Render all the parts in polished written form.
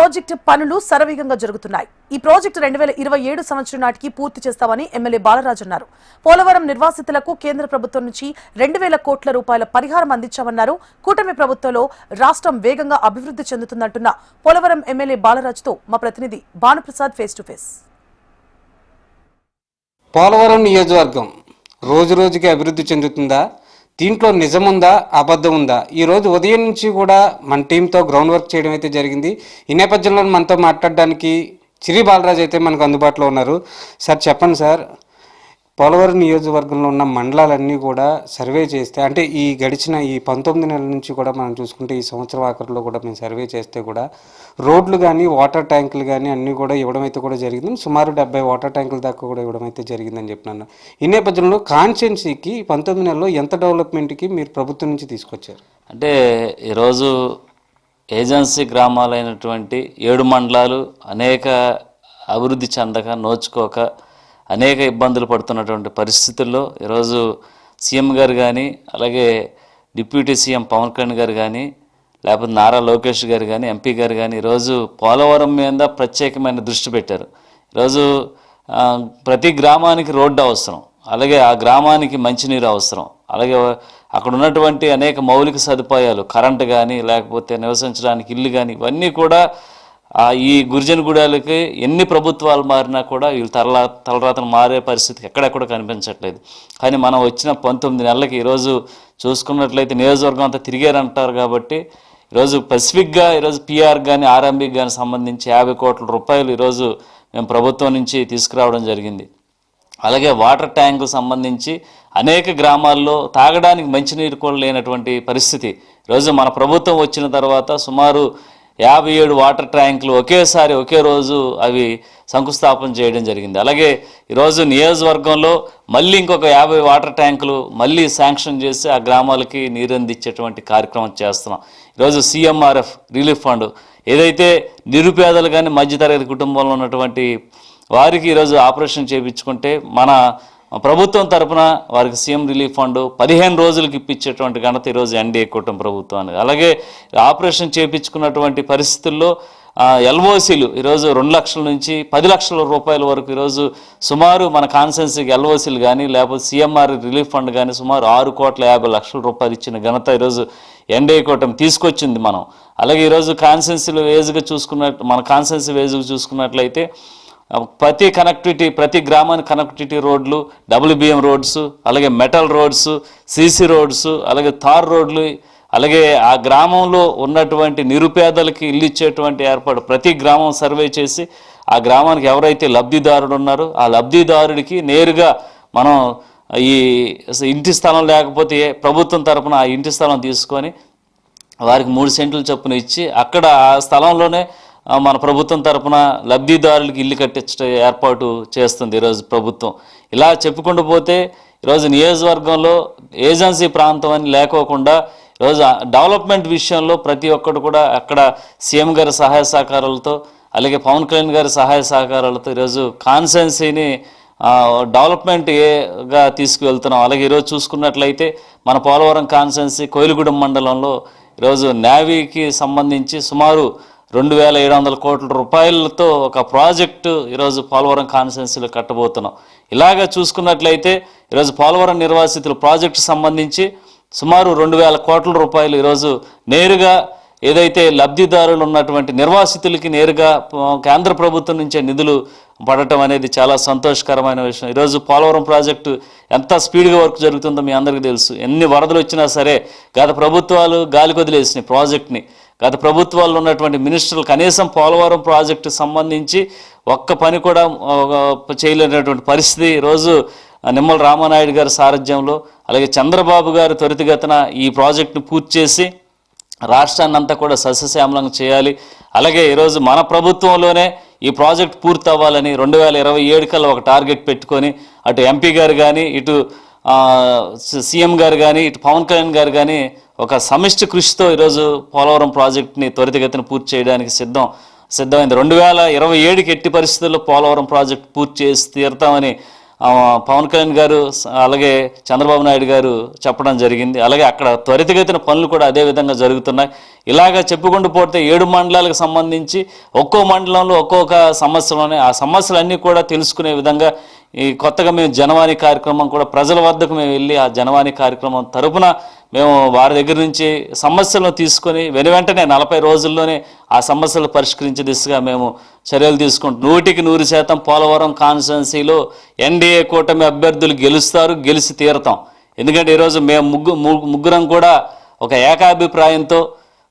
Project పనులు శరవేగంగా జరుగుతున్నాయి. ఈ ప్రాజెక్టు 2027 సంవత్సరం నాటికి పూర్తి చేస్తామని ఎమ్మెల్యే బాలరాజు అన్నారు. పోలవరం నిర్వాసితులకు కేంద్ర ప్రభుత్వం నుంచి 2000 కోట్ల రూపాయల పరిహారం అందించామన్నారు. కూటమి ప్రభుత్వంలో రాష్ట్రం వేగంగా అభివృద్ధి చెందుతుందంటున్న పోలవరం ఎమ్మెల్యే బాలరాజుతో మా ప్రతినిధి Bhanuprasad face to face. Polavaram నియోజకవర్గం రోజు రోజుకి అభివృద్ధి చెందుతుందా? దీంట్లో నిజముందా, అబద్ధం ఉందా? ఈరోజు ఉదయం నుంచి కూడా మన టీంతో గ్రౌండ్ వర్క్ చేయడం అయితే జరిగింది. ఈ నేపథ్యంలో మనతో మాట్లాడడానికి చిరి బాలరాజు అయితే మనకు అందుబాటులో ఉన్నారు. సార్ చెప్పండి సార్, పోలవరం నియోజకవర్గంలో ఉన్న మండలాలన్నీ కూడా సర్వే చేస్తే, అంటే ఈ గడిచిన ఈ 19 నెలల నుంచి కూడా మనం చూసుకుంటే ఈ సంవత్సరం ఆఖరిలో కూడా మేము సర్వే చేస్తే కూడా రోడ్లు కానీ వాటర్ ట్యాంకులు కానీ అన్నీ కూడా ఇవ్వడం అయితే కూడా జరిగింది. సుమారు 70 వాటర్ ట్యాంకుల దాకా కూడా ఇవ్వడం అయితే జరిగిందని చెప్పినాను. ఈ నేపథ్యంలో కాన్స్టిట్యున్సీకి 19 నెలల్లో ఎంత డెవలప్మెంట్కి మీరు ప్రభుత్వం నుంచి తీసుకొచ్చారు? అంటే ఈరోజు ఏజెన్సీ గ్రామాలైనటువంటి 7 మండలాలు అనేక అభివృద్ధి చెందక నోచుకోక అనేక ఇబ్బందులు పడుతున్నటువంటి పరిస్థితుల్లో ఈరోజు సీఎం గారు కానీ, అలాగే డిప్యూటీ సీఎం పవన్ కళ్యాణ్ గారు కానీ, లేకపోతే నారా లోకేష్ గారు కానీ, ఎంపీ గారు కానీ ఈరోజు పోలవరం మీద ప్రత్యేకమైన దృష్టి పెట్టారు. ఈరోజు ప్రతి గ్రామానికి రోడ్డు అవసరం, అలాగే ఆ గ్రామానికి మంచినీరు అవసరం, అలాగే అక్కడ ఉన్నటువంటి అనేక మౌలిక సదుపాయాలు, కరెంటు కానీ, లేకపోతే నివసించడానికి ఇల్లు కానీ, ఇవన్నీ కూడా ఈ గిరిజన గుడాలకి ఎన్ని ప్రభుత్వాలు మారినా కూడా వీళ్ళు తలరాతను మారే పరిస్థితి ఎక్కడెక్కడ కనిపించట్లేదు. కానీ మనం వచ్చిన 19 నెలలకి ఈరోజు చూసుకున్నట్లయితే నియోజకవర్గం అంతా తిరిగారంటారు. కాబట్టి ఈరోజు స్పెసిఫిక్గా ఈరోజు పిఆర్ కానీ ఆర్ఎంబీకి కానీ సంబంధించి 50 కోట్ల రూపాయలు ఈరోజు మేము ప్రభుత్వం నుంచి తీసుకురావడం జరిగింది. అలాగే వాటర్ ట్యాంకు సంబంధించి అనేక గ్రామాల్లో తాగడానికి మంచినీరు కూడా లేనటువంటి పరిస్థితి. ఈరోజు మన ప్రభుత్వం వచ్చిన తర్వాత సుమారు 57 వాటర్ ట్యాంకులు ఒకే రోజు అవి శంకుస్థాపన చేయడం జరిగింది. అలాగే ఈరోజు నియోజకవర్గంలో మళ్ళీ ఇంకొక 50 వాటర్ ట్యాంకులు మళ్ళీ శాంక్షన్ చేసి ఆ గ్రామాలకి నీరు అందించేటువంటి కార్యక్రమం చేస్తున్నాం. ఈరోజు సిఎంఆర్ఎఫ్ రిలీఫ్ ఫండ్ ఏదైతే నిరుపేదలు కానీ మధ్యతరగతి కుటుంబంలో ఉన్నటువంటి వారికి ఈరోజు ఆపరేషన్ చేయించుకుంటే మన ప్రభుత్వం తరఫున వారికి సీఎం రిలీఫ్ ఫండ్ 15 రోజులకి ఇప్పించేటువంటి ఘనత ఈరోజు ఎన్డీఏ కూటమి ప్రభుత్వానికి. అలాగే ఆపరేషన్ చేయించుకున్నటువంటి పరిస్థితుల్లో ఎల్ఓసీలు ఈరోజు 2 లక్షల నుంచి 10 లక్షల రూపాయల వరకు ఈరోజు సుమారు మన కాన్స్టిట్యున్సీకి ఎల్ఓసీలు కానీ, లేకపోతే సీఎంఆర్ రిలీఫ్ ఫండ్ కానీ సుమారు 6,50,00,000 రూపాయలు ఇచ్చిన ఘనత ఈరోజు ఎన్డీఏ కూటమి తీసుకొచ్చింది మనం. అలాగే ఈరోజు కాన్స్టిట్యున్సీలు వేజ్గా మన కాన్స్టిట్యున్సీ వేజ్గా చూసుకున్నట్లయితే ప్రతి గ్రామానికి కనెక్టివిటీ రోడ్లు, WBM రోడ్స్, అలాగే మెటల్ రోడ్స్, సీసీ రోడ్స్, అలాగే తార్ రోడ్లు, అలాగే ఆ గ్రామంలో ఉన్నటువంటి నిరుపేదలకి ఇల్లు ఇచ్చేటువంటి ఏర్పాటు ప్రతి గ్రామం సర్వే చేసి ఆ గ్రామానికి ఎవరైతే లబ్ధిదారుడు ఉన్నారో ఆ లబ్ధిదారుడికి నేరుగా మనం ఈ ఇంటి స్థలం లేకపోతే ప్రభుత్వం తరపున ఆ ఇంటి స్థలం తీసుకొని వారికి 3 సెంట్లు చొప్పున ఇచ్చి అక్కడ ఆ స్థలంలోనే మన ప్రభుత్వం తరపున లబ్ధిదారులకి ఇల్లు కట్టించే ఏర్పాటు చేస్తుంది ఈరోజు ప్రభుత్వం. ఇలా చెప్పుకుంటూ పోతే ఈరోజు నియోజకవర్గంలో ఏజెన్సీ ప్రాంతం అని లేకోకుండా ఈరోజు డెవలప్మెంట్ విషయంలో ప్రతి ఒక్కరు కూడా అక్కడ సీఎం గారి సహాయ సహకారాలతో, అలాగే పవన్ కళ్యాణ్ గారి సహాయ సహకారాలతో ఈరోజు కాన్స్టిట్యున్సీని డెవలప్మెంట్గా తీసుకువెళ్తున్నాం. అలాగే ఈరోజు చూసుకున్నట్లయితే మన పోలవరం కాన్స్టిట్యున్సీ కోయిలగూడెం మండలంలో ఈరోజు నేవీకి సంబంధించి సుమారు 2,700 కోట్ల రూపాయలతో ఒక ప్రాజెక్టు ఈరోజు పోలవరం కాన్స్టిట్యున్సీలో కట్టబోతున్నాం. ఇలాగ చూసుకున్నట్లయితే ఈరోజు పోలవరం నిర్వాసితుల ప్రాజెక్టు సంబంధించి సుమారు 2,000 కోట్ల రూపాయలు ఈరోజు నేరుగా ఏదైతే లబ్ధిదారులు ఉన్నటువంటి నిర్వాసితులకి నేరుగా కేంద్ర ప్రభుత్వం నుంచే నిధులు పడటం అనేది చాలా సంతోషకరమైన విషయం. ఈరోజు పోలవరం ప్రాజెక్టు ఎంత స్పీడ్గా వర్క్ జరుగుతుందో మీ అందరికీ తెలుసు. ఎన్ని వరదలు వచ్చినా సరే గత ప్రభుత్వాలు గాలికి వదిలేసినాయి ప్రాజెక్ట్ని. గత ప్రభుత్వాల్లో ఉన్నటువంటి మినిస్టర్లు కనీసం పోలవరం ప్రాజెక్టు సంబంధించి ఒక్క పని కూడా చేయలేనటువంటి పరిస్థితి ఈరోజు నిమ్మల రామానాయుడు గారి సారథ్యంలో, అలాగే చంద్రబాబు గారు త్వరితగతిన ఈ ప్రాజెక్టును పూర్తి చేసి రాష్ట్రాన్ని అంతా కూడా సస్యశ్యామలంగా చేయాలి. అలాగే ఈరోజు మన ప్రభుత్వంలోనే ఈ ప్రాజెక్ట్ పూర్తి అవ్వాలని 2027 కల్లా ఒక టార్గెట్ పెట్టుకొని అటు ఎంపీ గారు కానీ, ఇటు సీఎం గారు కానీ, ఇటు పవన్ కళ్యాణ్ గారు కానీ ఒక సమిష్టి కృషితో ఈరోజు పోలవరం ప్రాజెక్టుని త్వరితగతిన పూర్తి చేయడానికి సిద్ధమైంది. 2027కి ఎట్టి పరిస్థితుల్లో పోలవరం ప్రాజెక్టు పూర్తి చేసి తీరుతామని పవన్ కళ్యాణ్ గారు అలాగే చంద్రబాబు నాయుడు గారు చెప్పడం జరిగింది. అలాగే అక్కడ త్వరితగతిన పనులు కూడా అదే విధంగా జరుగుతున్నాయి. ఇలాగా చెప్పుకుంటూ పోతే 7 మండలాలకు సంబంధించి ఒక్కో మండలంలో ఒక్కొక్క సమస్యలోనే ఆ సమస్యలన్నీ కూడా తెలుసుకునే విధంగా ఈ కొత్తగా మేము జనవాణి కార్యక్రమం కూడా ప్రజల వద్దకు మేము వెళ్ళి ఆ జనవాణి కార్యక్రమం తరపున మేము వారి దగ్గర నుంచి సమస్యలను తీసుకొని వెంటనే 40 రోజుల్లోనే ఆ సమస్యలు పరిష్కరించే దిశగా మేము చర్యలు తీసుకుంటాం. 100% పోలవరం కాన్స్టిట్యున్సీలో ఎన్డీఏ కూటమి అభ్యర్థులు గెలుస్తారు, గెలిచి తీరతాం. ఎందుకంటే ఈరోజు మేము ముగ్గురం కూడా ఒక ఏకాభిప్రాయంతో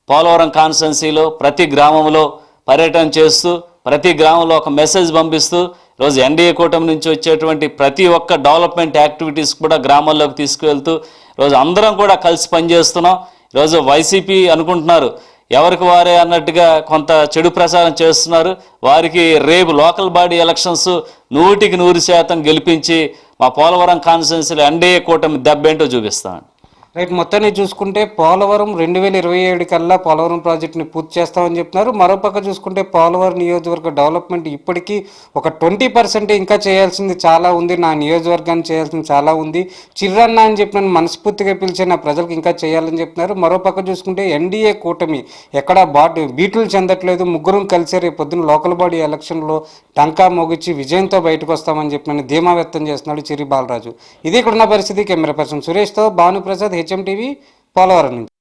పోలవరం కాన్స్టిట్యున్సీలో ప్రతి గ్రామంలో పర్యటన చేస్తూ ప్రతి గ్రామంలో ఒక మెసేజ్ పంపిస్తూ ఈరోజు ఎన్డీఏ కూటమి నుంచి వచ్చేటువంటి ప్రతి ఒక్క డెవలప్మెంట్ యాక్టివిటీస్ కూడా గ్రామాల్లోకి తీసుకువెళ్తూ ఈరోజు అందరం కూడా కలిసి పనిచేస్తున్నాం. ఈరోజు వైసీపీ అనుకుంటున్నారు ఎవరికి వారే అన్నట్టుగా కొంత చెడు ప్రచారం చేస్తున్నారు. వారికి రేపు లోకల్ బాడీ ఎలక్షన్స్ 100% గెలిపించి మా పోలవరం కాన్స్టిట్యున్సీలో ఎన్డీఏ కూటమి దెబ్బేంటో చూపిస్తాం. రైట్, మొత్తాన్ని చూసుకుంటే పోలవరం 2027 కల్లా పోలవరం ప్రాజెక్టుని పూర్తి చేస్తామని చెప్తున్నారు. మరోపక్క చూసుకుంటే పోలవరం నియోజకవర్గ డెవలప్మెంట్ ఇప్పటికీ ఒక 20% ఇంకా చేయాల్సింది చాలా ఉంది, నా నియోజకవర్గాన్ని చేయాల్సింది చాలా ఉంది, చిర్రన్న అని చెప్పిన మనస్ఫూర్తిగా పిలిచే నా ప్రజలకు ఇంకా చేయాలని చెప్తున్నారు. మరోపక్క చూసుకుంటే ఎన్డీఏ కూటమి ఎక్కడా బీటులు చెందట్లేదు, ముగ్గురం కలిసి రేపు పొద్దున్న లోకల్ బాడీ ఎలక్షన్లో టంకా మోగించి విజయంతో బయటకు వస్తామని చెప్పిన ధీమా వ్యక్తం చేస్తున్నాడు చిరి బాలరాజు. ఇది ఇక్కడున్న పరిస్థితి. కెమెరా పర్సన్ సురేష్తో భానుప్రసాద్, హెచ్ఎం టీవీ, పోలవరం నుంచి.